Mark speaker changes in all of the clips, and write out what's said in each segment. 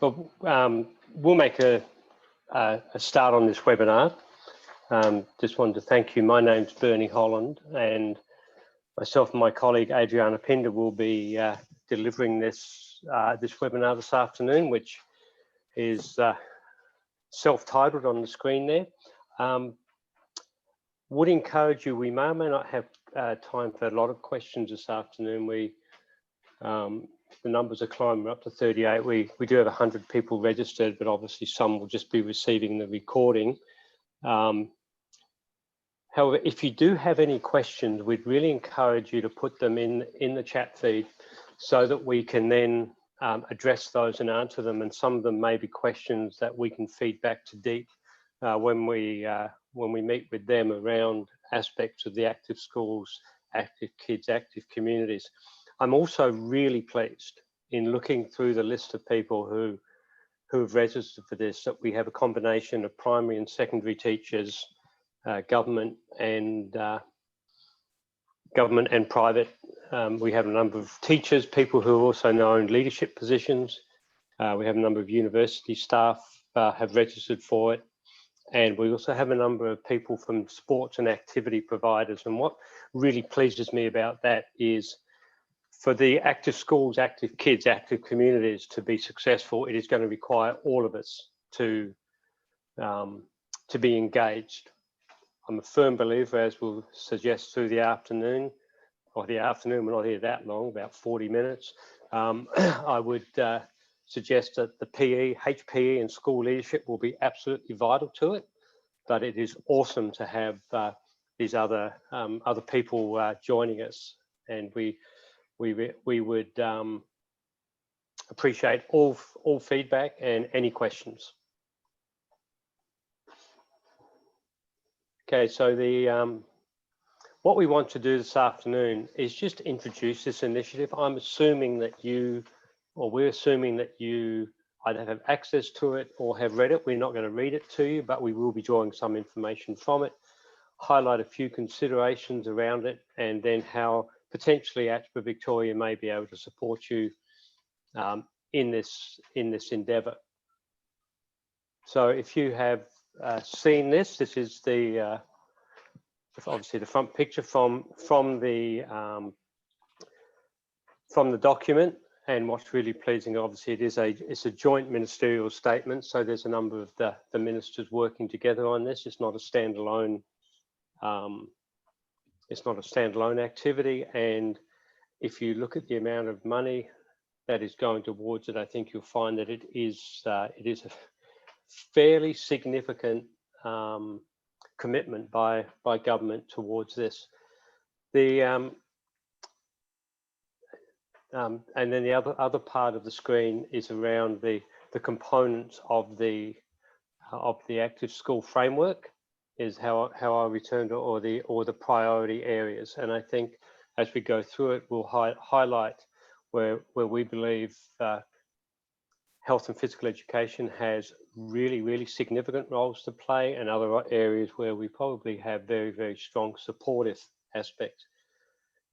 Speaker 1: Well, we'll make a start on this webinar. Just wanted to thank you. My name's Bernie Holland, and myself and my colleague Adriana will be delivering this webinar this afternoon, which is self-titled on the screen there. Would encourage you, we may or may not have time for a lot of questions this afternoon. The numbers are climbing up to 38. We do have 100 people registered, but obviously some will just be receiving the recording. However, if you do have any questions, we'd really encourage you to put them in the chat feed so that we can then address those and answer them. And some of them may be questions that we can feed back to DEC when we meet with them around aspects of the active schools, active kids, active communities. I'm also really pleased in looking through the list of people who have registered for this, that we have a combination of primary and secondary teachers, government and private. We have a number of teachers, people who also know in leadership positions. We have a number of university staff have registered for it. And we also have a number of people from sports and activity providers. And what really pleases me about that is for the active schools, active kids, active communities to be successful, it is going to require all of us to be engaged. I'm a firm believer, as we'll suggest through the afternoon, or the afternoon, we're not here that long, about 40 minutes. I would suggest that the PE, HPE and school leadership will be absolutely vital to it, but it is awesome to have these other people joining us, and we would appreciate all feedback and any questions. Okay, so what we want to do this afternoon is just introduce this initiative. I'm assuming that we're assuming that you either have access to it or have read it. We're not going to read it to you, but we will be drawing some information from it, highlight a few considerations around it, and then how potentially ACHPER Victoria may be able to support you in this endeavour. So if you have seen this is the obviously the front picture from the document. And what's really pleasing, obviously, it's a joint ministerial statement. So there's a number of the ministers working together on this. It's not a standalone. It's not a standalone activity. And if you look at the amount of money that is going towards it, I think you'll find that it is a fairly significant commitment by government towards this. And then the other part of the screen is around the components of the active school framework, is how I return to or the priority areas. And I think as we go through it, we'll highlight where we believe health and physical education has really significant roles to play, and other areas where we probably have very strong supportive aspects.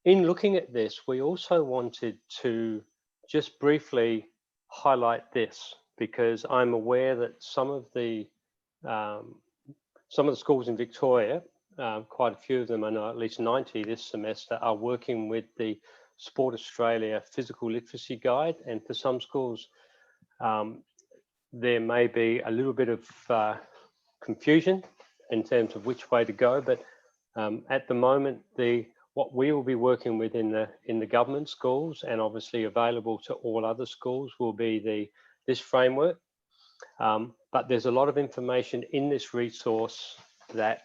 Speaker 1: In looking at this, we also wanted to just briefly highlight this, because I'm aware that some of the schools in Victoria, quite a few of them, I know at least 90 this semester, are working with the Sport Australia Physical Literacy Guide. And for some schools, there may be a little bit of confusion in terms of which way to go. But at the moment, what we will be working with in the government schools, and obviously available to all other schools, will be this framework. But there's a lot of information in this resource that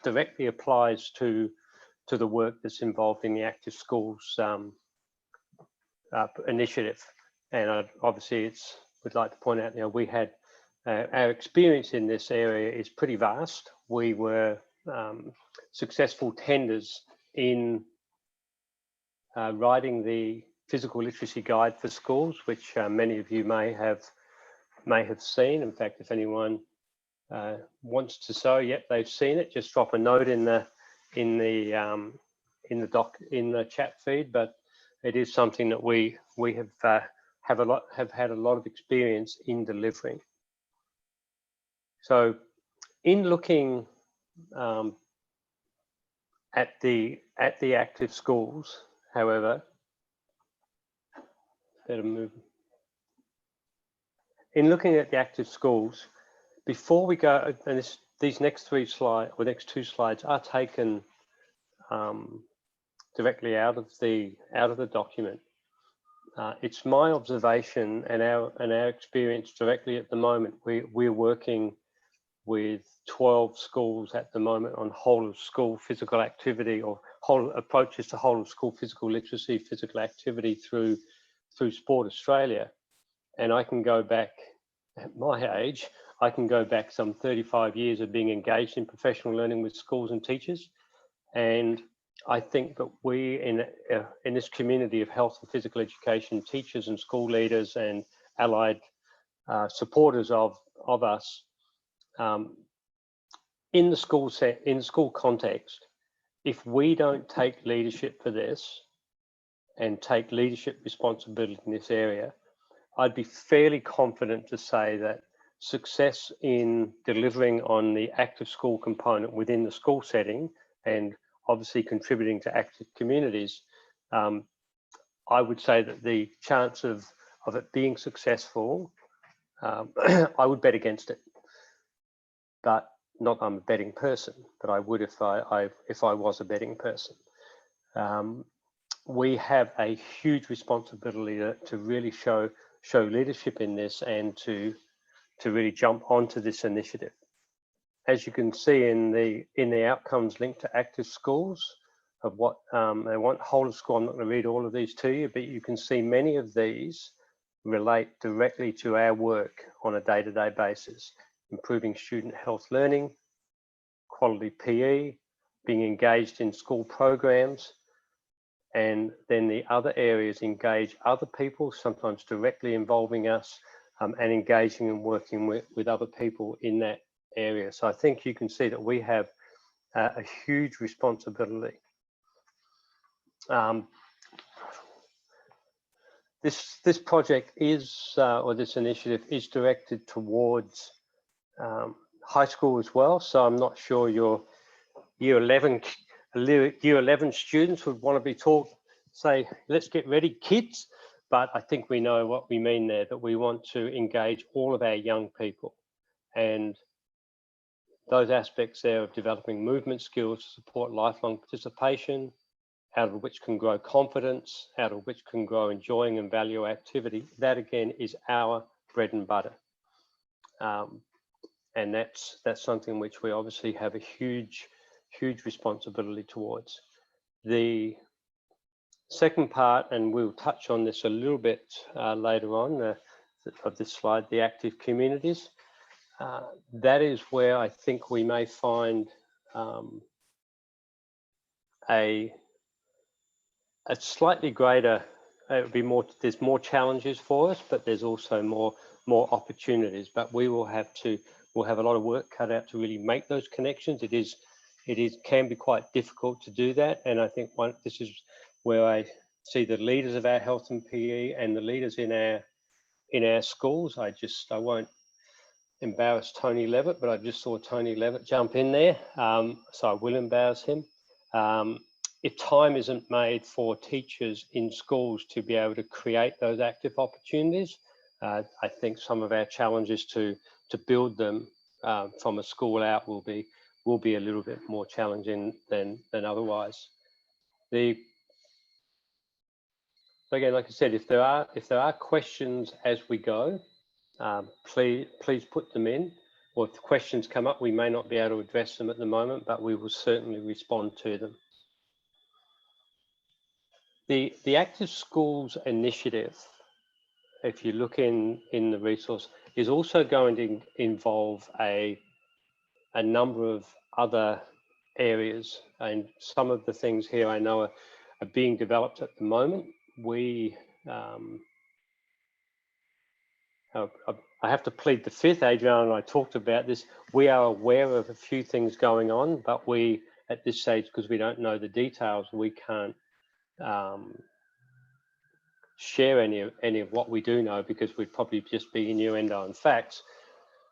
Speaker 1: directly applies to the work that's involved in the Active Schools initiative. And obviously, we'd like to point out, we had our experience in this area is pretty vast. We were successful tenders in writing the physical literacy guide for schools, which many of you may have seen. In fact, if anyone wants to say, yep, they've seen it, just drop a note in the chat feed. But it is something that we have have had a lot of experience in delivering. So in looking at the active schools, however, better move. In looking at the active schools, before we go, and these next two slides are taken directly out of the document. It's my observation and our experience directly at the moment. We're working with 12 schools at the moment on whole of school physical activity, or whole approaches to whole of school physical literacy, physical activity through Sport Australia. And I can go back, at my age, I can go back some 35 years of being engaged in professional learning with schools and teachers. And I think that we in this community of health and physical education teachers and school leaders and allied supporters of us, in the school context, if we don't take leadership for this and take leadership responsibility in this area, I'd be fairly confident to say that success in delivering on the active school component within the school setting, and obviously contributing to active communities, I would say that the chance of it being successful, I would bet against it. But not I'm a betting person, but I would if I was a betting person. We have a huge responsibility to really show leadership in this and to really jump onto this initiative. As you can see in the outcomes linked to active schools of what they want whole of school, I'm not going to read all of these to you, but you can see many of these relate directly to our work on a day-to-day basis. Improving student health learning, quality PE, being engaged in school programs, and then the other areas engage other people, sometimes directly involving us, and engaging and working with other people in that area. So I think you can see that we have a huge responsibility. This project is, or this initiative is directed towards high school as well. So I'm not sure your year 11 students would want to be taught, say, let's get ready, kids. But I think we know what we mean there, that we want to engage all of our young people. And those aspects there of developing movement skills to support lifelong participation, out of which can grow confidence, out of which can grow enjoying and value activity, that again is our bread and butter. And that's something which we obviously have a huge responsibility towards. The second part, and we'll touch on this a little bit later on of this slide, the active communities. That is where I think we may find a slightly greater, it would be more, there's more challenges for us, but there's also more opportunities. But we'll have a lot of work cut out to really make those connections. It can be quite difficult to do that. And I think this is where I see the leaders of our health and PE and the leaders in our schools. I won't embarrass Tony Levitt, but I just saw Tony Levitt jump in there. So I will embarrass him. If time isn't made for teachers in schools to be able to create those active opportunities, I think some of our challenges to build them from a school out will be a little bit more challenging than otherwise. So again, like I said, if there are questions as we go, please put them in. Or if questions come up, we may not be able to address them at the moment, but we will certainly respond to them. The Active Schools initiative, if you look in the resource, is also going to involve a number of other areas, and some of the things here I know are being developed at the moment. I have to plead the fifth. Adriana and I talked about this. We are aware of a few things going on, but we, at this stage, because we don't know the details, we can't share any of what we do know, because we'd probably just be innuendo and facts,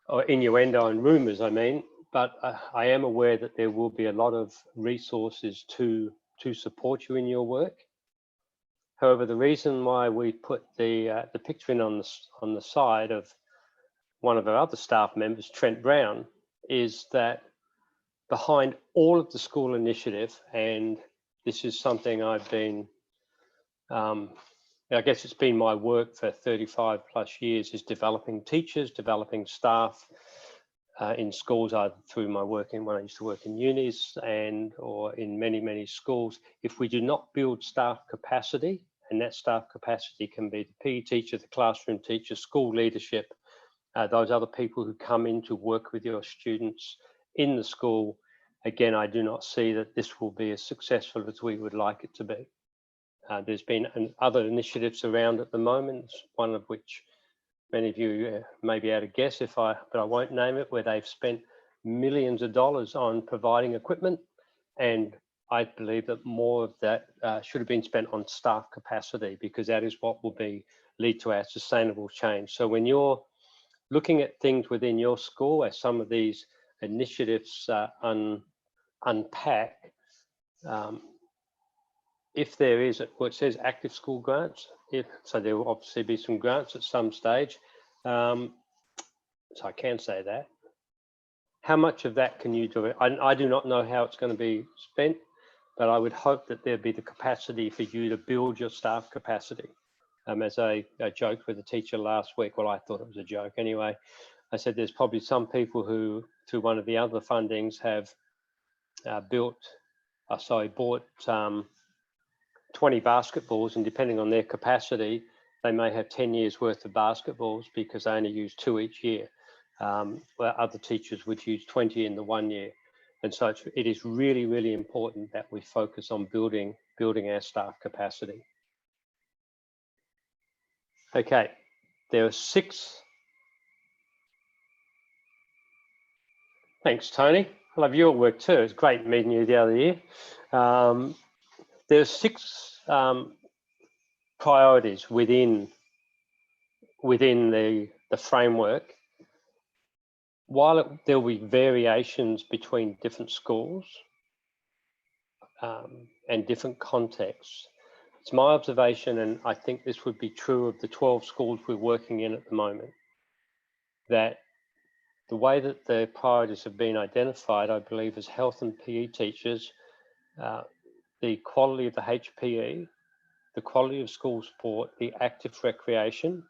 Speaker 1: or innuendo and rumours, I mean. But I am aware that there will be a lot of resources to support you in your work. However, the reason why we put the picture in on the side of one of our other staff members, Trent Brown, is that behind all of the school initiative, and this is something I've been, I guess it's been my work for 35 plus years, is developing teachers, developing staff in schools, either through my work when I used to work in unis or in many schools. If we do not build staff capacity, and that staff capacity can be the PE teacher, the classroom teacher, school leadership, those other people who come in to work with your students in the school, again, I do not see that this will be as successful as we would like it to be. There's been other initiatives around at the moment, one of which many of you may be able to guess but I won't name it, where they've spent millions of dollars on providing equipment. And I believe that more of that should have been spent on staff capacity, because that is what will lead to our sustainable change. So when you're looking at things within your school, as some of these initiatives unpack, if there is, well, it says active school grants, so there will obviously be some grants at some stage. So I can say that. How much of that can you do? I do not know how it's going to be spent, but I would hope that there'd be the capacity for you to build your staff capacity. As I joked with a teacher last week, well, I thought it was a joke anyway. I said there's probably some people who, through one of the other fundings, have bought 20 basketballs, and depending on their capacity, they may have 10 years worth of basketballs because they only use 2 each year, where other teachers would use 20 in the 1 year. And so it is really important that we focus on building our staff capacity. Okay, there are 6. Thanks, Tony. I love your work too. It's great meeting you the other year. There's 6 priorities within the framework. While there will be variations between different schools and different contexts, it's my observation, and I think this would be true of the 12 schools we're working in at the moment, that the way that the priorities have been identified, I believe, as health and PE teachers, the quality of the HPE, the quality of school sport, the active recreation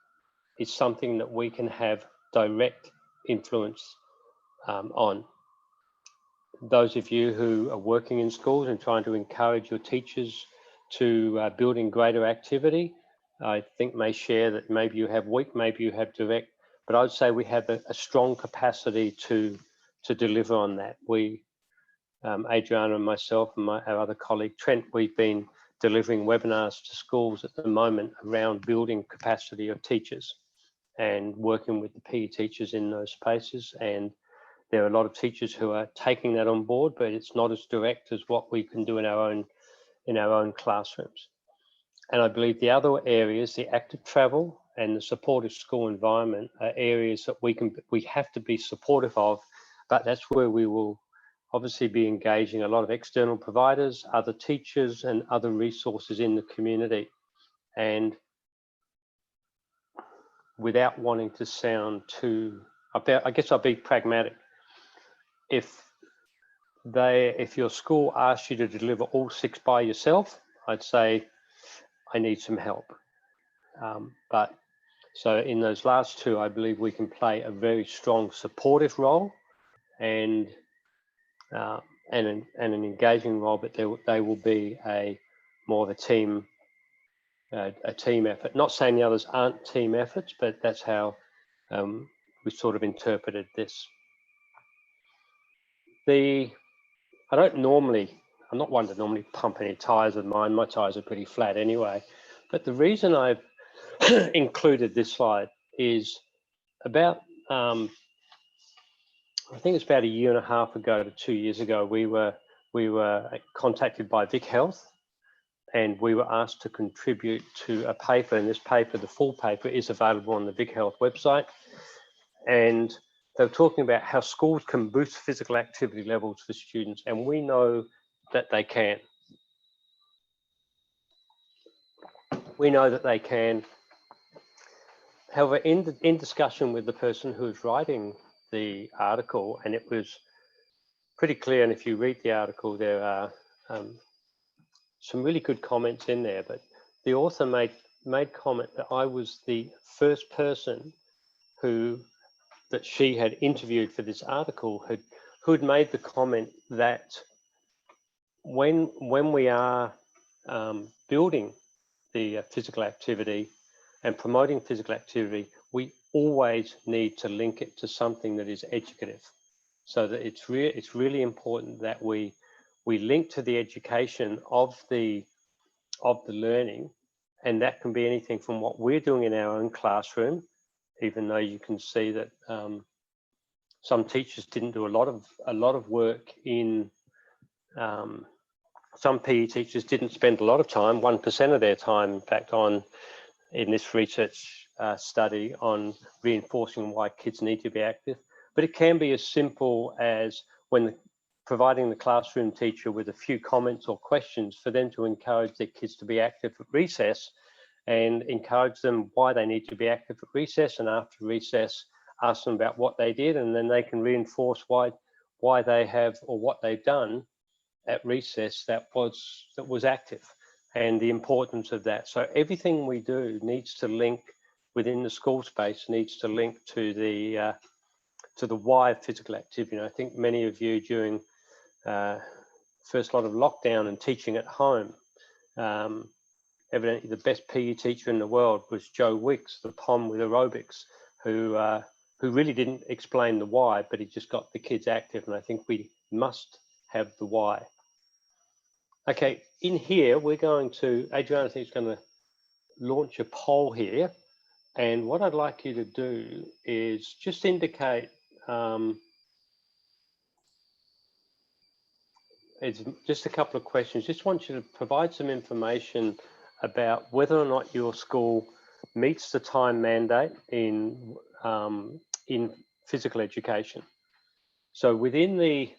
Speaker 1: is something that we can have direct influence on. Those of you who are working in schools and trying to encourage your teachers to build in greater activity, I think may share that maybe you have weak, maybe you have direct, but I would say we have a strong capacity to deliver on that. We, Adriana and myself and our other colleague Trent, we've been delivering webinars to schools at the moment around building capacity of teachers and working with the PE teachers in those spaces. And there are a lot of teachers who are taking that on board, but it's not as direct as what we can do in our own classrooms. And I believe the other areas, the active travel and the supportive school environment, are areas that we have to be supportive of, but that's where we will obviously be engaging a lot of external providers, other teachers and other resources in the community. And without wanting to sound too, I guess I'll be pragmatic. If your school asks you to deliver all 6 by yourself, I'd say I need some help. But so in those last 2, I believe we can play a very strong supportive role and an engaging role, but they will be more of a team effort. Not saying the others aren't team efforts, but that's how we sort of interpreted this. I'm not one to normally pump any tires with mine. My tires are pretty flat anyway. But the reason I've included this slide is about, I think it's about 1.5 years ago to 2 years ago, we were contacted by Vic Health and we were asked to contribute to a paper, and this paper, the full paper, is available on the Vic Health website. And they were talking about how schools can boost physical activity levels for students, and we know that they can. We know that they can. However, in discussion with the person who was writing the article, and it was pretty clear, and if you read the article, there are some really good comments in there, but the author made comment that I was the first person that she had interviewed for this article who had made the comment that when we are building the physical activity and promoting physical activity, we always need to link it to something that is educative. So that it's really important that we link to the education of the learning, and that can be anything from what we're doing in our own classroom, even though you can see that some teachers didn't do a lot of work in. Some PE teachers didn't spend a lot of time, 1% of their time, in fact, in this research study on reinforcing why kids need to be active. But it can be as simple as providing the classroom teacher with a few comments or questions for them to encourage their kids to be active at recess, and encourage them why they need to be active at recess, and after recess ask them about what they did, and then they can reinforce why they have, or what they've done at recess that was active, and the importance of that. So everything we do needs to link within the school space, needs to link to the why of physical activity. And I think many of you during first lot of lockdown and teaching at home, evidently the best PE teacher in the world was Joe Wicks, the POM with aerobics, who really didn't explain the why, but he just got the kids active. And I think we must have the why. Okay, in here, we're going to, Adriana, I think, is going to launch a poll here. And what I'd like you to do is just indicate, it's just a couple of questions. Just want you to provide some information about whether or not your school meets the time mandate in physical education. So within the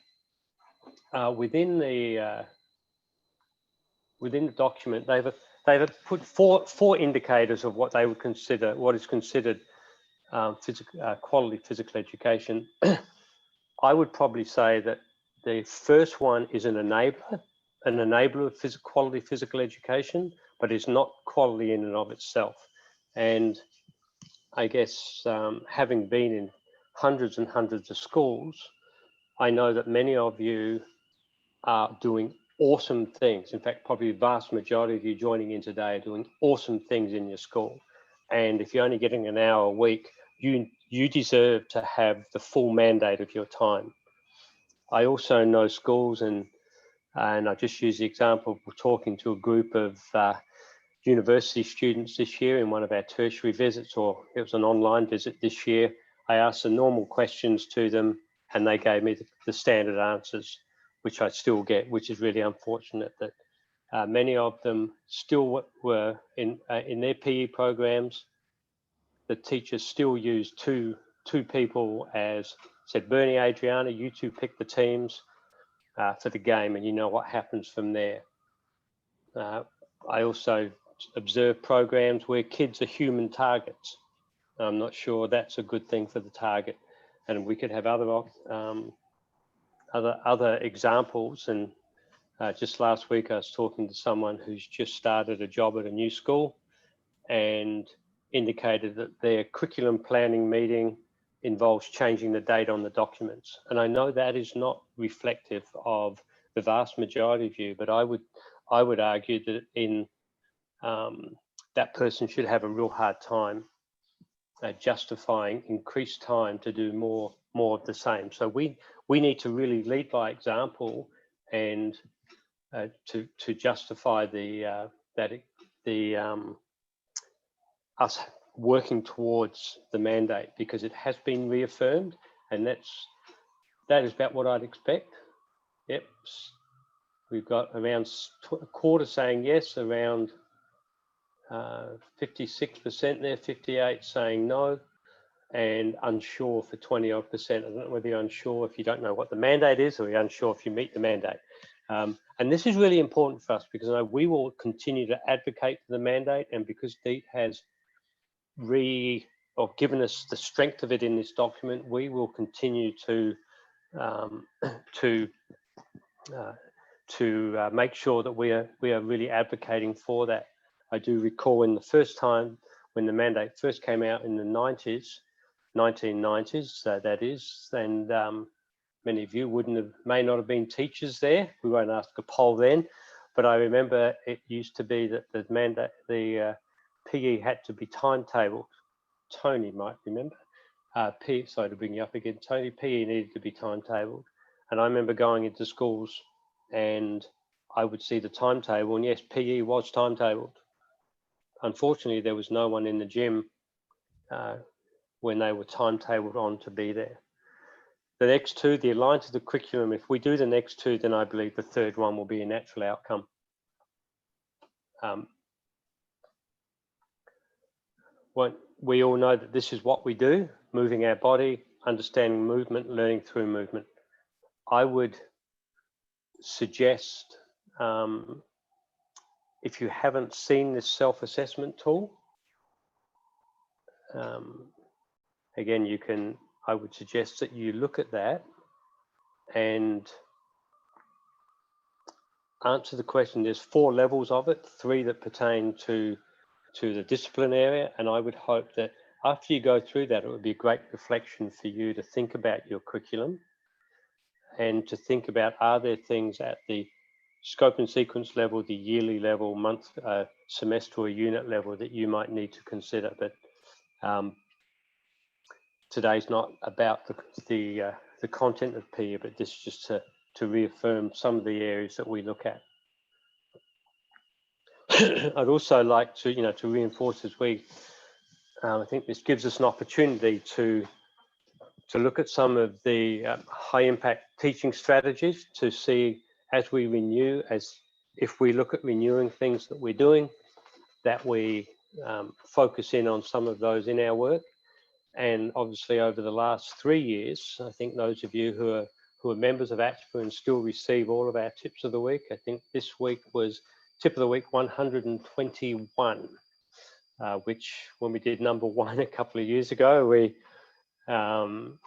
Speaker 1: document, they've put four indicators of what they would consider, what is considered quality physical education. I would probably say that the first one is an enabler of quality physical education, but is not quality in and of itself. And I guess having been in hundreds and hundreds of schools, I know that many of you are doing awesome things. In fact, probably the vast majority of you joining in today are doing awesome things in your school. And if you're only getting an hour a week, you deserve to have the full mandate of your time. I also know schools, and I just use the example of talking to a group of university students this year in one of our tertiary visits, or it was an online visit this year. I asked the normal questions to them, and they gave me the standard answers, which I still get, which is really unfortunate that many of them still were in their PE programs. The teachers still use two people, as said, Bernie, Adriana, you two pick the teams for the game, and you know what happens from there. I also observe programs where kids are human targets. I'm not sure that's a good thing for the target, and we could have other examples. And just last week, I was talking to someone who's just started a job at a new school, and indicated that their curriculum planning meeting involves changing the date on the documents. And I know that is not reflective of the vast majority of you, but I would argue that that person should have a real hard time justifying increased time to do more of the same. So we need to really lead by example, and to justify us working towards the mandate, because it has been reaffirmed, and that is about what I'd expect. Yep. We've got around a quarter saying yes, around 56% there, 58 saying no, and unsure for 20-odd%. I don't know whether you're unsure if you don't know what the mandate is, or you're unsure if you meet the mandate. And this is really important for us, because I know we will continue to advocate for the mandate, and because DEC has given us the strength of it in this document, we will continue to make sure that we are really advocating for that. I do recall in the first time when the mandate first came out in the 1990s, that is, and many of you may not have been teachers there. We won't ask a poll then, but I remember it used to be that the PE had to be timetabled. Tony might remember. Sorry to bring you up again, Tony. PE needed to be timetabled, and I remember going into schools and I would see the timetable, and yes, PE was timetabled. Unfortunately, there was no one in the gym when they were timetabled on to be there. The next two, the align to the curriculum, if we do the next two, then I believe the third one will be a natural outcome. We all know that this is what we do, moving our body, understanding movement, learning through movement. I would suggest, if you haven't seen this self-assessment tool, again, I would suggest that you look at that and answer the question. There's 4 levels of it, 3 that pertain to the discipline area, and I would hope that after you go through that, it would be a great reflection for you to think about your curriculum and to think about, are there things at the scope and sequence level, the yearly level, month, semester or unit level that you might need to consider. But today's not about the content of PE, but this is just to reaffirm some of the areas that we look at. I'd also like to, to reinforce as I think this gives us an opportunity to look at some of the high impact teaching strategies, to see as we renew, if we look at renewing things that we're doing, that we focus in on some of those in our work. And obviously over the last 3 years, I think those of you who are members of ACHPER and still receive all of our tips of the week, I think this week was tip of the week 121, which when we did number 1 a couple of years ago, we weren't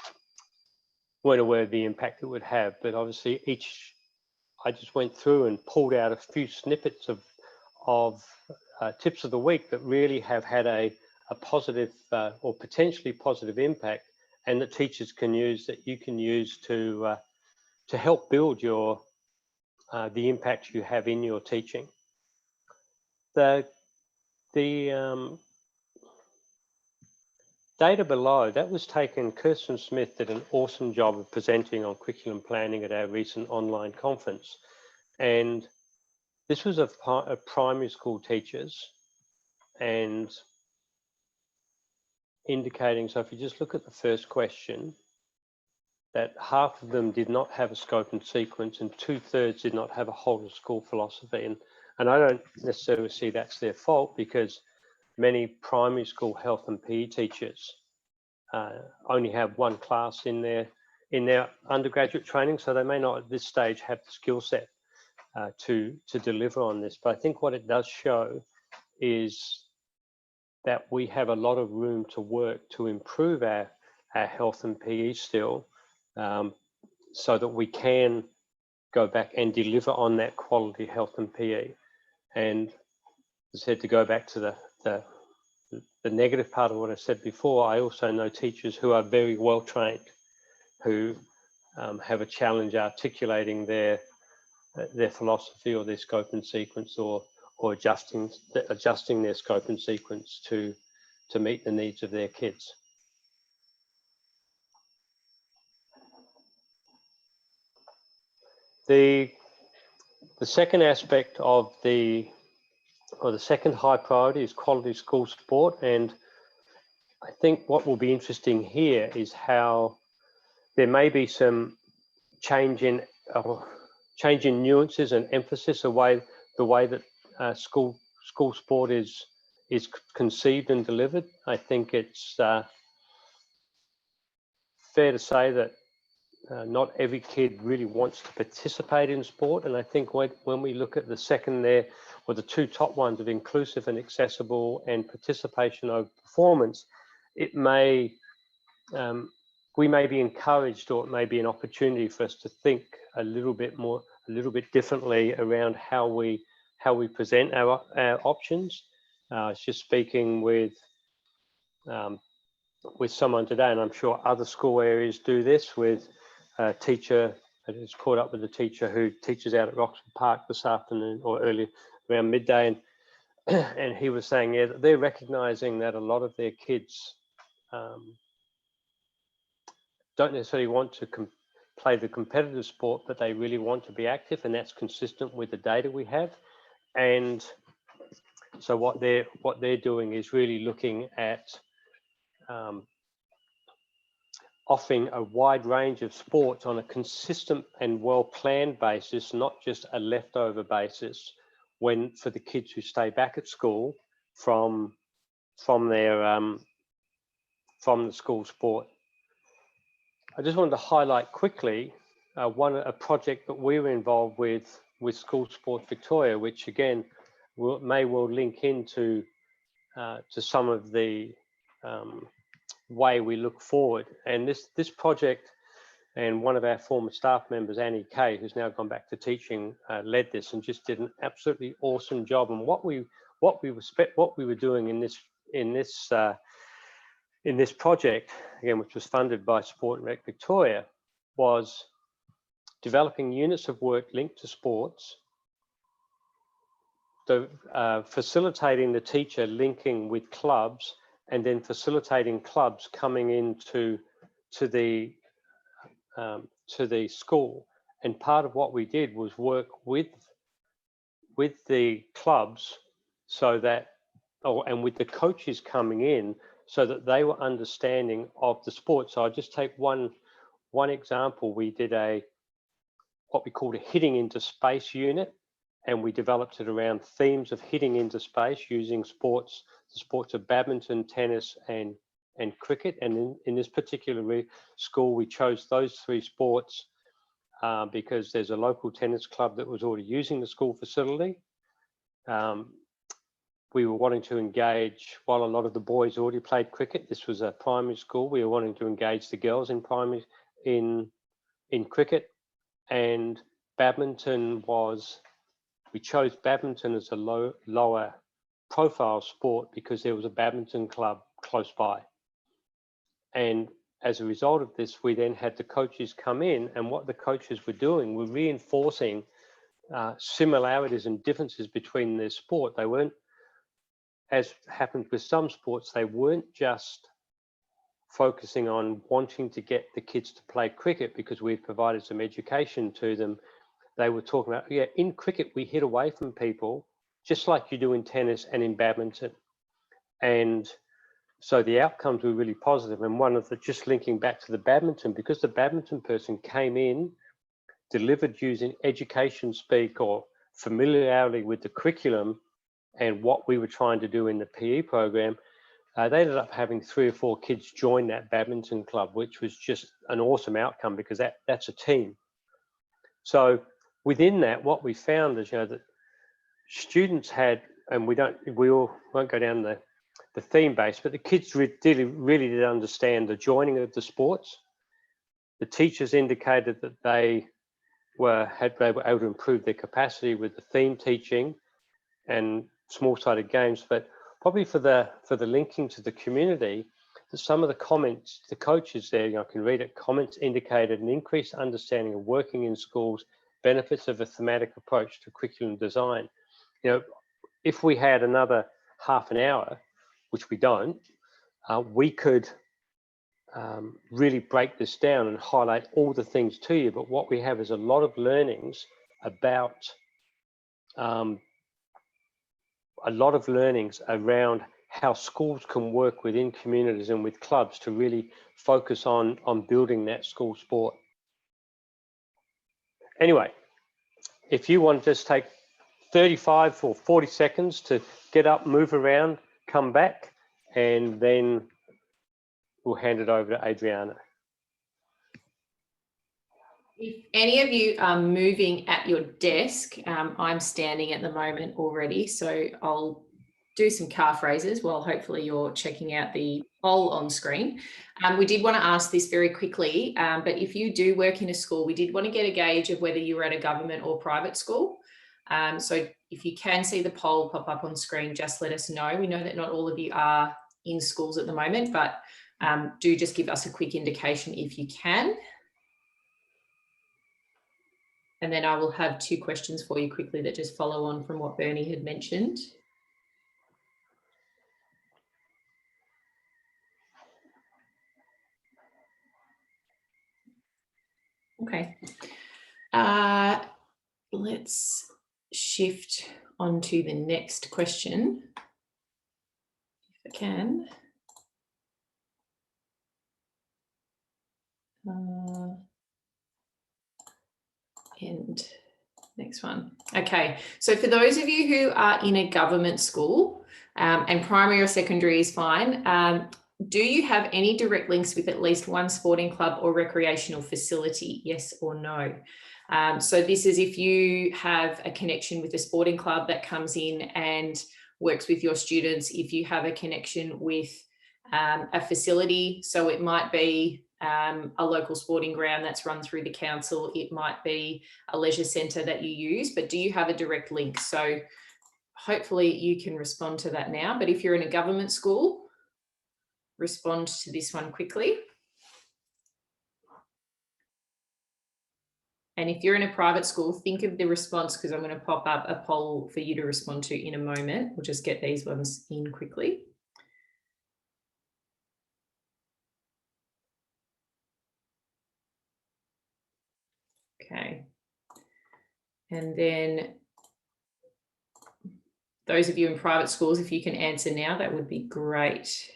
Speaker 1: aware of the impact it would have. But obviously I just went through and pulled out a few snippets of tips of the week that really have had a positive or potentially positive impact, and that teachers can use, that you can use to help build your the impact you have in your teaching. The data below, that was taken, Kirsten Smith did an awesome job of presenting on curriculum planning at our recent online conference. And this was of primary school teachers, and indicating, so if you just look at the first question, that half of them did not have a scope and sequence, and 2/3 did not have a whole of school philosophy. And I don't necessarily see that's their fault, because many primary school health and PE teachers only have 1 class in their undergraduate training, so they may not at this stage have the skill set to deliver on this. But I think what it does show is that we have a lot of room to work to improve our health and PE still, so that we can go back and deliver on that quality health and PE. And as I said, to go back to the negative part of what I said before, I also know teachers who are very well trained, who have a challenge articulating their philosophy or their scope and sequence, or adjusting their scope and sequence to meet the needs of their kids. The second aspect of the second high priority is quality school support, and I think what will be interesting here is how there may be some change changing nuances and emphasis the way that school sport is conceived and delivered. I think it's fair to say that not every kid really wants to participate in sport, and I think when we look at the second there, or the two top ones of inclusive and accessible and participation over performance, it may we may be encouraged, or it may be an opportunity for us to think a little bit differently around how we present our options. I was just speaking with someone today, and I'm sure other school areas do this, with a teacher that is caught up with a teacher who teaches out at Roxburgh Park this afternoon, or early around midday, and he was saying, yeah, they're recognizing that a lot of their kids don't necessarily want to play the competitive sport, but they really want to be active, and that's consistent with the data we have. And so what they're doing is really looking at offering a wide range of sports on a consistent and well-planned basis, not just a leftover basis, for the kids who stay back at school from the school sport. I just wanted to highlight quickly a project that we were involved with School Sport Victoria, which again may well link into to some of the way we look forward. And this project, and one of our former staff members, Annie Kay, who's now gone back to teaching, led this and just did an absolutely awesome job. And what we were doing in this project, again, which was funded by Sport and Rec Victoria, was developing units of work linked to sports, so facilitating the teacher linking with clubs, and then facilitating clubs coming into the school. And part of what we did was work with the clubs, so that, and with the coaches coming in, so that they were understanding of the sport. So I'll just take one example. We did what we called a hitting into space unit, and we developed it around themes of hitting into space using the sports of badminton, tennis, and cricket. And in this particular school, we chose those three sports because there's a local tennis club that was already using the school facility. We were wanting to engage, while a lot of the boys already played cricket, this was a primary school, we were wanting to engage the girls in primary in cricket. And badminton we chose badminton as a lower profile sport because there was a badminton club close by. And as a result of this, we then had the coaches come in, and what the coaches were doing were reinforcing similarities and differences between their sport. They weren't, as happened with some sports, they weren't just focusing on wanting to get the kids to play cricket because we've provided some education to them. They were talking about, yeah, in cricket, we hit away from people just like you do in tennis and in badminton. And so the outcomes were really positive. And one of the, just linking back to the badminton, because the badminton person came in, delivered using education speak or familiarity with the curriculum and what we were trying to do in the PE program, they ended up having 3 or 4 kids join that badminton club, which was just an awesome outcome because that's a team. So within that, what we found is, that students had, and we all won't go down the theme base, but the kids really did understand the joining of the sports. The teachers indicated that they were able to improve their capacity with the theme teaching and small-sided games, but probably for the linking to the community, some of the comments, the coaches there, I can read it, comments indicated an increased understanding of working in schools, benefits of a thematic approach to curriculum design. If we had another half an hour, which we don't, we could really break this down and highlight all the things to you. But what we have is a lot of learnings around how schools can work within communities and with clubs to really focus on building that school sport. Anyway, if you want to just take 35 or 40 seconds to get up, move around, come back, and then we'll hand it over to Adriana.
Speaker 2: If any of you are moving at your desk, I'm standing at the moment already, so I'll do some calf raises while hopefully you're checking out the poll on screen. We did want to ask this very quickly, but if you do work in a school, we did want to get a gauge of whether you were at a government or private school. So if you can see the poll pop up on screen, just let us know. We know that not all of you are in schools at the moment, but do just give us a quick indication if you can. And then I will have 2 questions for you quickly that just follow on from what Bernie had mentioned. Okay. Let's shift on to the next question, if I can. And next one. Okay, so for those of you who are in a government school, and primary or secondary is fine, do you have any direct links with at least one sporting club or recreational facility? Yes or no? So this is if you have a connection with a sporting club that comes in and works with your students, if you have a connection with a facility, so it might be a local sporting ground that's run through the council, it might be a leisure centre that you use, but do you have a direct link? So hopefully you can respond to that now, but if you're in a government school, respond to this one quickly. And if you're in a private school, think of the response, because I'm going to pop up a poll for you to respond to in a moment. We'll just get these ones in quickly. Okay. And then those of you in private schools, if you can answer now, that would be great.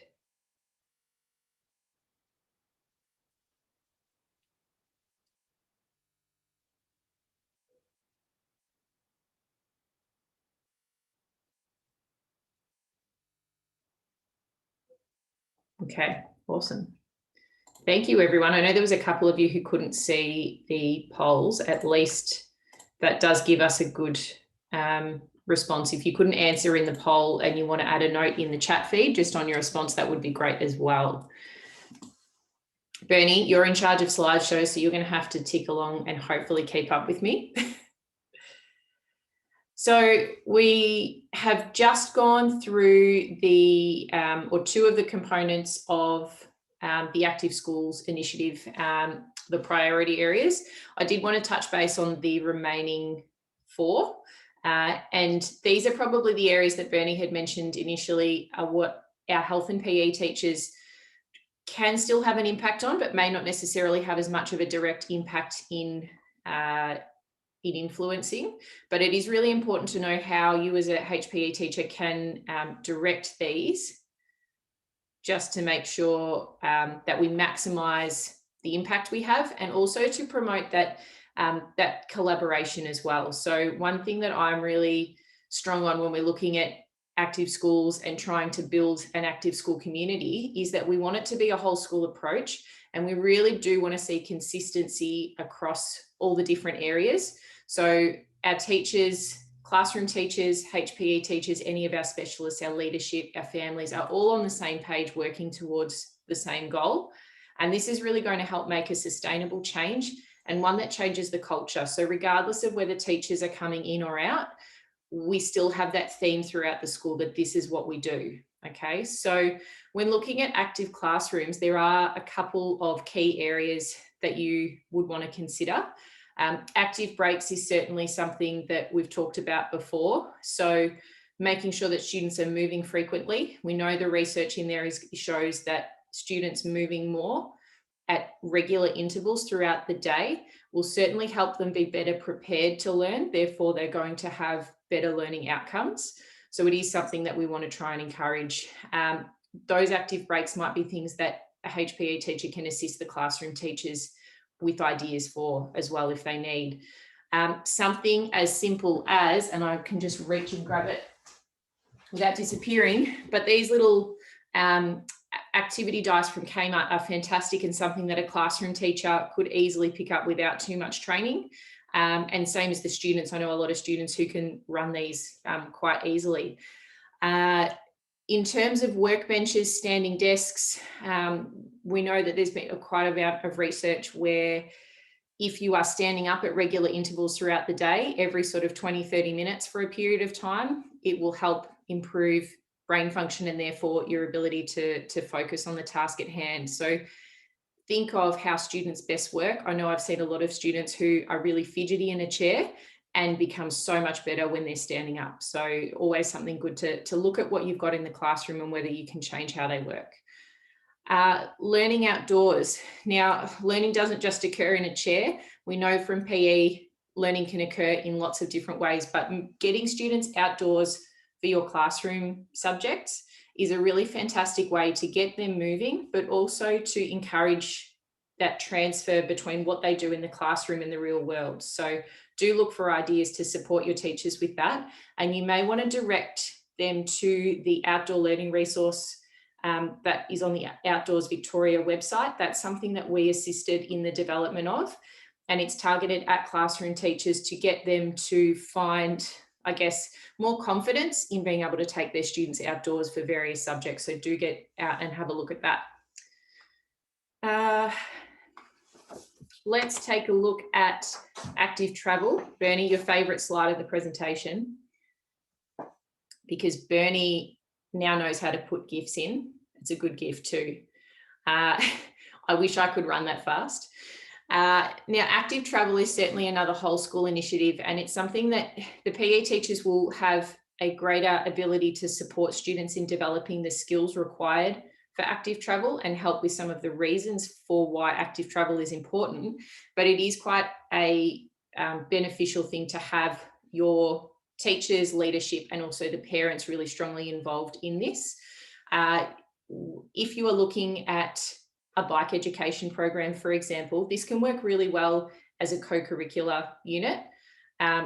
Speaker 2: Okay, awesome. Thank you, everyone. I know there was a couple of you who couldn't see the polls. At least that does give us a good response. If you couldn't answer in the poll and you want to add a note in the chat feed just on your response, that would be great as well. Bernie, you're in charge of slideshows, so you're going to have to tick along and hopefully keep up with me. So we have just gone through the, or 2 of the components of the Active Schools initiative, the priority areas. I did want to touch base on the remaining 4. And these are probably the areas that Bernie had mentioned initially are what our health and PE teachers can still have an impact on, but may not necessarily have as much of a direct impact in influencing. But it is really important to know how you as a HPE teacher can direct these, just to make sure that we maximise the impact we have, and also to promote that that collaboration as well. So one thing that I'm really strong on when we're looking at active schools and trying to build an active school community is that we want it to be a whole school approach, and we really do want to see consistency across all the different areas. So our teachers, classroom teachers, HPE teachers, any of our specialists, our leadership, our families are all on the same page working towards the same goal. And this is really going to help make a sustainable change, and one that changes the culture. So regardless of whether teachers are coming in or out, we still have that theme throughout the school that this is what we do. Okay, so when looking at active classrooms, there are a couple of key areas that you would want to consider. Active breaks is certainly something that we've talked about before. So making sure that students are moving frequently. We know the research in there shows that students moving more at regular intervals throughout the day will certainly help them be better prepared to learn. Therefore, they're going to have better learning outcomes. So it is something that we want to try and encourage. Those active breaks might be things that a HPE teacher can assist the classroom teachers with ideas for as well if they need. Something as simple as, and I can just reach and grab it without disappearing, but these little activity dice from Kmart are fantastic and something that a classroom teacher could easily pick up without too much training. And same as the students. I know a lot of students who can run these quite easily. In terms of workbenches, standing desks, we know that there's been quite a bit of research where if you are standing up at regular intervals throughout the day, every sort of 20, 30 minutes for a period of time, it will help improve brain function and therefore your ability to focus on the task at hand. So think of how students best work. I know I've seen a lot of students who are really fidgety in a chair and become so much better when they're standing up. So always something good to look at what you've got in the classroom and whether you can change how they work. Learning outdoors. Now, learning doesn't just occur in a chair. We know from PE, learning can occur in lots of different ways, but getting students outdoors for your classroom subjects is a really fantastic way to get them moving, but also to encourage that transfer between what they do in the classroom and the real world. So do look for ideas to support your teachers with that. And you may want to direct them to the outdoor learning resource that is on the Outdoors Victoria website. That's something that we assisted in the development of, and it's targeted at classroom teachers to get them to find, I guess, more confidence in being able to take their students outdoors for various subjects. So do get out and have a look at that. Let's take a look at active travel. Bernie, your favourite slide of the presentation, because Bernie now knows how to put GIFs in. It's a good GIF too. I wish I could run that fast. Now, active travel is certainly another whole school initiative, and it's something that the PE teachers will have a greater ability to support students in developing the skills required for active travel and help with some of the reasons for why active travel is important. But it is quite a beneficial thing to have your teachers, leadership, and also the parents really strongly involved in this. If you are looking at a bike education program, for example, this can work really well as a co-curricular unit.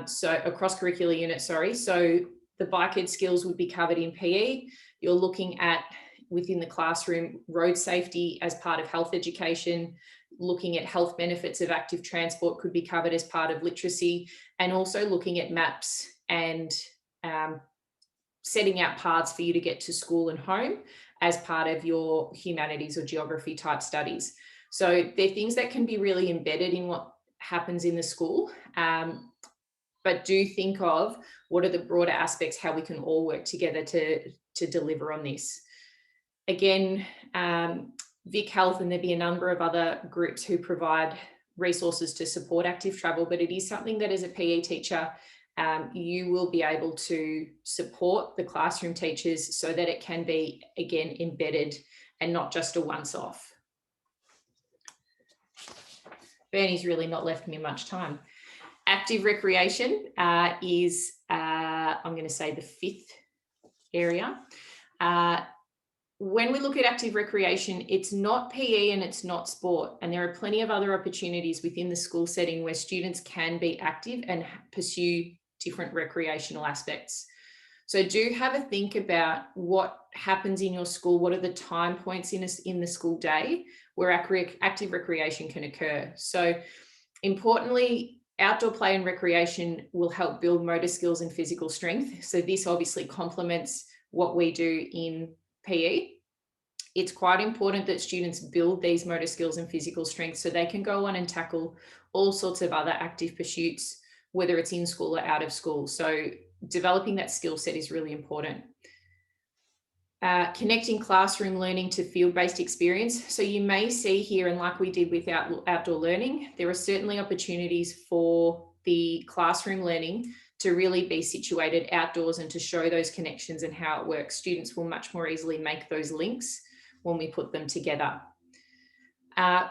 Speaker 2: So a cross-curricular unit, sorry. So the bike ed skills would be covered in PE. You're looking at, within the classroom, road safety as part of health education, looking at health benefits of active transport could be covered as part of literacy, and also looking at maps and setting out paths for you to get to school and home as part of your humanities or geography type studies. So they're things that can be really embedded in what happens in the school, but do think of what are the broader aspects, how we can all work together to deliver on this. Again, Vic Health, and there'd be a number of other groups who provide resources to support active travel, but it is something that as a PE teacher, you will be able to support the classroom teachers so that it can be, again, embedded and not just a once-off. Bernie's really not left me much time. Active recreation is, I'm going to say, the fifth area. When we look at active recreation, it's not PE and it's not sport. And there are plenty of other opportunities within the school setting where students can be active and pursue different recreational aspects. So do have a think about what happens in your school. What are the time points in the school day where active recreation can occur? So importantly, outdoor play and recreation will help build motor skills and physical strength. So this obviously complements what we do in PE. It's quite important that students build these motor skills and physical strength so they can go on and tackle all sorts of other active pursuits, whether it's in school or out of school. So developing that skill set is really important. Connecting classroom learning to field-based experience. So you may see here, and like we did with outdoor learning, there are certainly opportunities for the classroom learning to really be situated outdoors and to show those connections and how it works. Students will much more easily make those links when we put them together.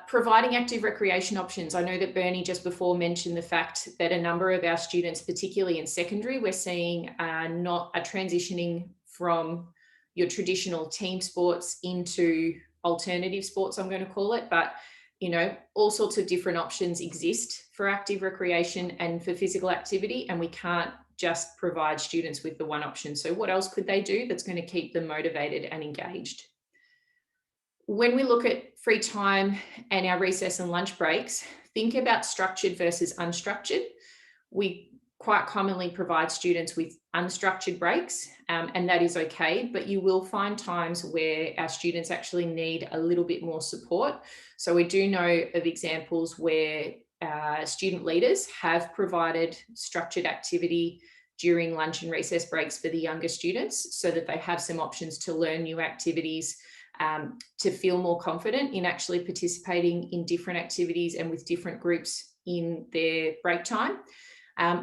Speaker 2: Providing active recreation options. I know that Bernie just before mentioned the fact that a number of our students, particularly in secondary, we're seeing not a transitioning from your traditional team sports into alternative sports, I'm going to call it, but You know, all sorts of different options exist for active recreation and for physical activity, and we can't just provide students with the one option. So what else could they do that's going to keep them motivated and engaged? When we look at free time and our recess and lunch breaks, think about structured versus unstructured. We quite commonly provide students with unstructured breaks, and that is okay, but you will find times where our students actually need a little bit more support. So we do know of examples where student leaders have provided structured activity during lunch and recess breaks for the younger students so that they have some options to learn new activities, to feel more confident in actually participating in different activities and with different groups in their break time.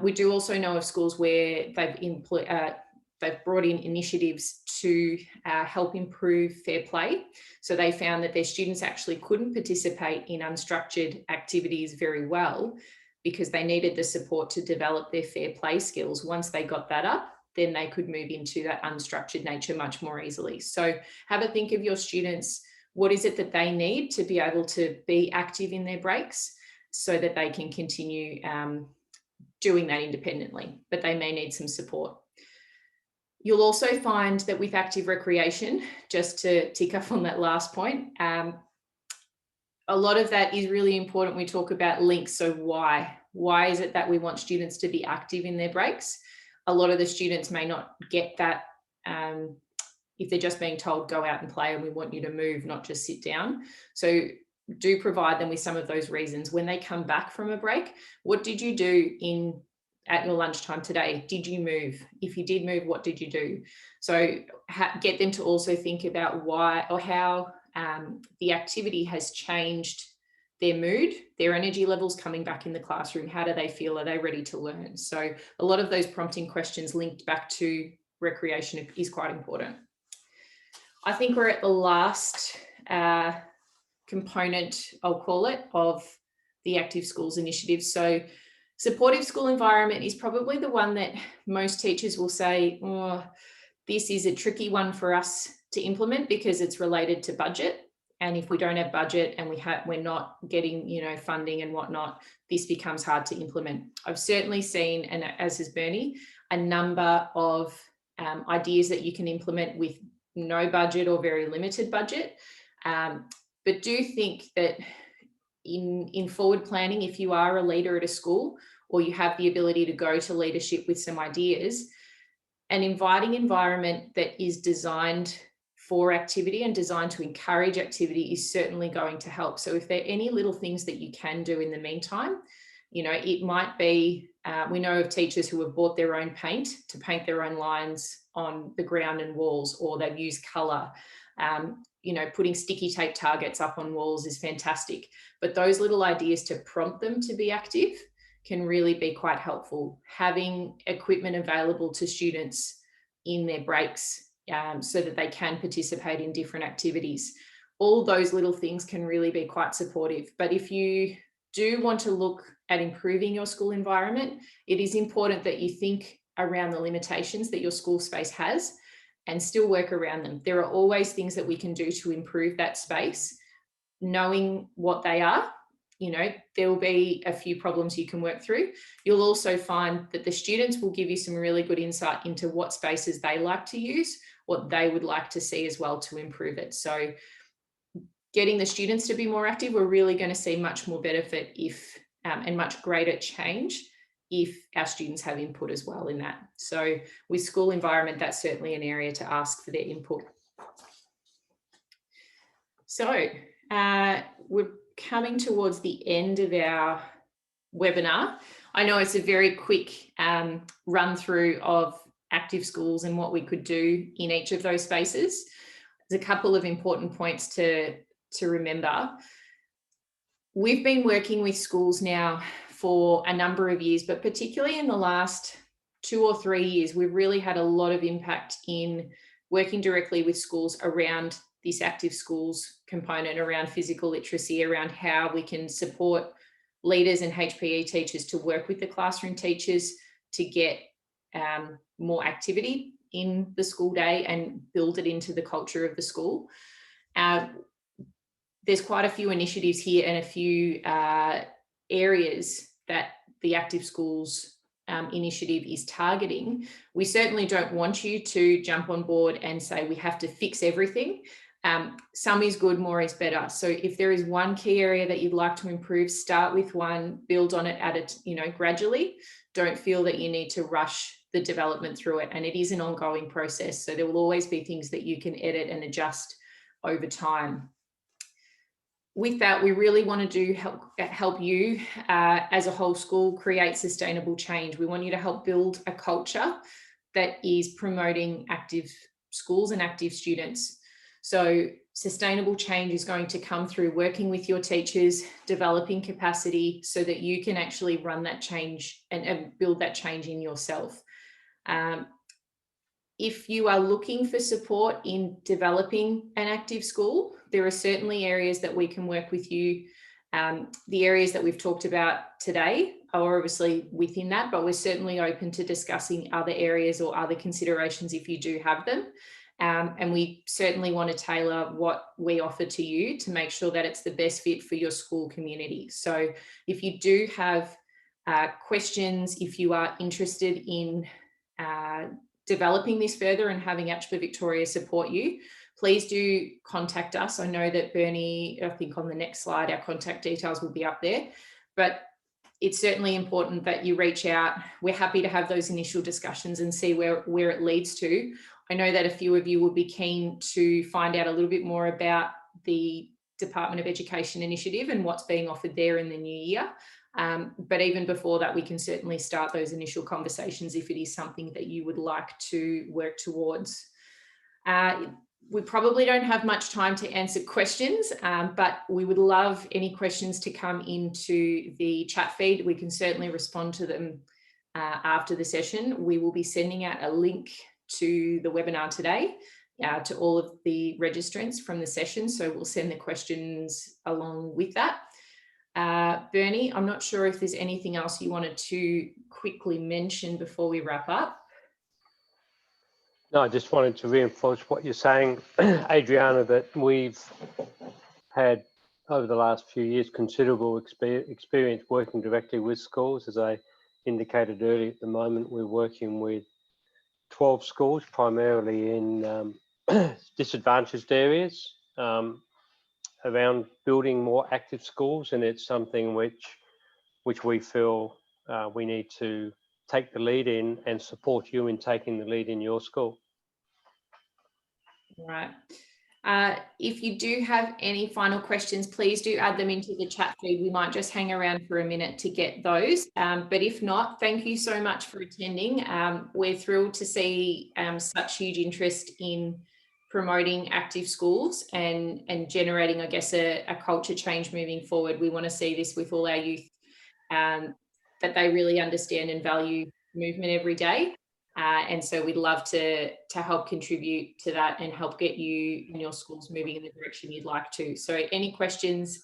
Speaker 2: We do also know of schools where they've brought in initiatives to help improve fair play. So they found that their students actually couldn't participate in unstructured activities very well because they needed the support to develop their fair play skills. Once they got that up, then they could move into that unstructured nature much more easily. So have a think of your students. What is it that they need to be able to be active in their breaks so that they can continue doing that independently, but they may need some support. You'll also find that with active recreation, just to tick up on that last point, a lot of that is really important. We talk about links. So why is it that we want students to be active in their breaks? A lot of the students may not get that if they're just being told, go out and play and we want you to move, not just sit down. So do provide them with some of those reasons. When they come back from a break, what did you do at your lunchtime today? Did you move? If you did move, what did you do? So get them to also think about why or how the activity has changed their mood, their energy levels coming back in the classroom. How do they feel? Are they ready to learn? So a lot of those prompting questions linked back to recreation is quite important. I think we're at the last component, I'll call it, of the Active Schools initiative. So supportive school environment is probably the one that most teachers will say, oh, this is a tricky one for us to implement because it's related to budget. And if we don't have budget and we're not getting, funding and whatnot, this becomes hard to implement. I've certainly seen, and as has Bernie, a number of ideas that you can implement with no budget or very limited budget. But do think that in forward planning, if you are a leader at a school or you have the ability to go to leadership with some ideas, an inviting environment that is designed for activity and designed to encourage activity is certainly going to help. So if there are any little things that you can do in the meantime, it might be, we know of teachers who have bought their own paint to paint their own lines on the ground and walls, or they've used colour. Putting sticky tape targets up on walls is fantastic, but those little ideas to prompt them to be active can really be quite helpful. Having equipment available to students in their breaks so that they can participate in different activities. All those little things can really be quite supportive. But if you do want to look at improving your school environment, it is important that you think around the limitations that your school space has and still work around them. There are always things that we can do to improve that space. Knowing what they are, there will be a few problems you can work through. You'll also find that the students will give you some really good insight into what spaces they like to use, what they would like to see as well to improve it. So getting the students to be more active, we're really going to see much more benefit if and much greater change if our students have input as well in that. So with school environment, that's certainly an area to ask for their input. So we're coming towards the end of our webinar. I know it's a very quick run through of active schools and what we could do in each of those spaces. There's a couple of important points to remember. We've been working with schools now for a number of years, but particularly in the last 2 or 3 years, we've really had a lot of impact in working directly with schools around this active schools component, around physical literacy, around how we can support leaders and HPE teachers to work with the classroom teachers to get more activity in the school day and build it into the culture of the school. there's quite a few initiatives here and a few areas that the Active Schools initiative is targeting. We certainly don't want you to jump on board and say we have to fix everything. Some is good, more is better. So if there is one key area that you'd like to improve, start with one, build on it at it, gradually. Don't feel that you need to rush the development through it. And it is an ongoing process. So there will always be things that you can edit and adjust over time. With that, we really want to help you as a whole school create sustainable change. We want you to help build a culture that is promoting active schools and active students. So sustainable change is going to come through working with your teachers, developing capacity so that you can actually run that change and build that change in yourself. If you are looking for support in developing an active school, there are certainly areas that we can work with you. The areas that we've talked about today are obviously within that, but we're certainly open to discussing other areas or other considerations if you do have them. And we certainly want to tailor what we offer to you to make sure that it's the best fit for your school community. So if you do have questions, if you are interested in developing this further and having ACHPER Victoria support you, please do contact us. I know that Bernie, I think on the next slide, our contact details will be up there, but it's certainly important that you reach out. We're happy to have those initial discussions and see where it leads to. I know that a few of you would be keen to find out a little bit more about the Department of Education initiative and what's being offered there in the new year. But even before that, we can certainly start those initial conversations if it is something that you would like to work towards. We probably don't have much time to answer questions, but we would love any questions to come into the chat feed. We can certainly respond to them after the session. We will be sending out a link to the webinar today to all of the registrants from the session. So we'll send the questions along with that. Bernie, I'm not sure if there's anything else you wanted to quickly mention before we wrap up.
Speaker 1: No, I just wanted to reinforce what you're saying, Adriana, that we've had over the last few years considerable experience working directly with schools. As I indicated earlier, at the moment we're working with 12 schools, primarily in disadvantaged areas, around building more active schools, and it's something which we feel we need to take the lead in and support you in taking the lead in your school.
Speaker 2: Right. If you do have any final questions, please do add them into the chat feed. We might just hang around for a minute to get those. But if not, thank you so much for attending. We're thrilled to see such huge interest in promoting active schools and generating, I guess, a culture change moving forward. We want to see this with all our youth, that they really understand and value movement every day. And so we'd love to help contribute to that and help get you and your schools moving in the direction you'd like to. So any questions,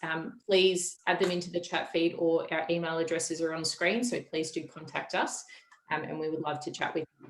Speaker 2: please add them into the chat feed, or our email addresses are on screen. So please do contact us, and we would love to chat with you.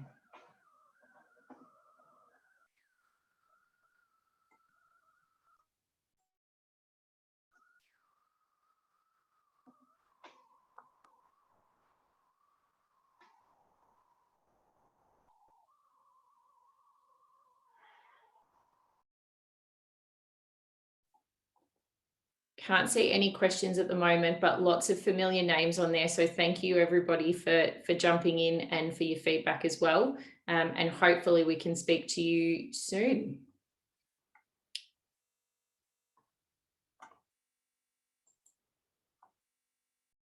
Speaker 2: Can't see any questions at the moment, but lots of familiar names on there. So thank you everybody for jumping in and for your feedback as well. And hopefully we can speak to you soon.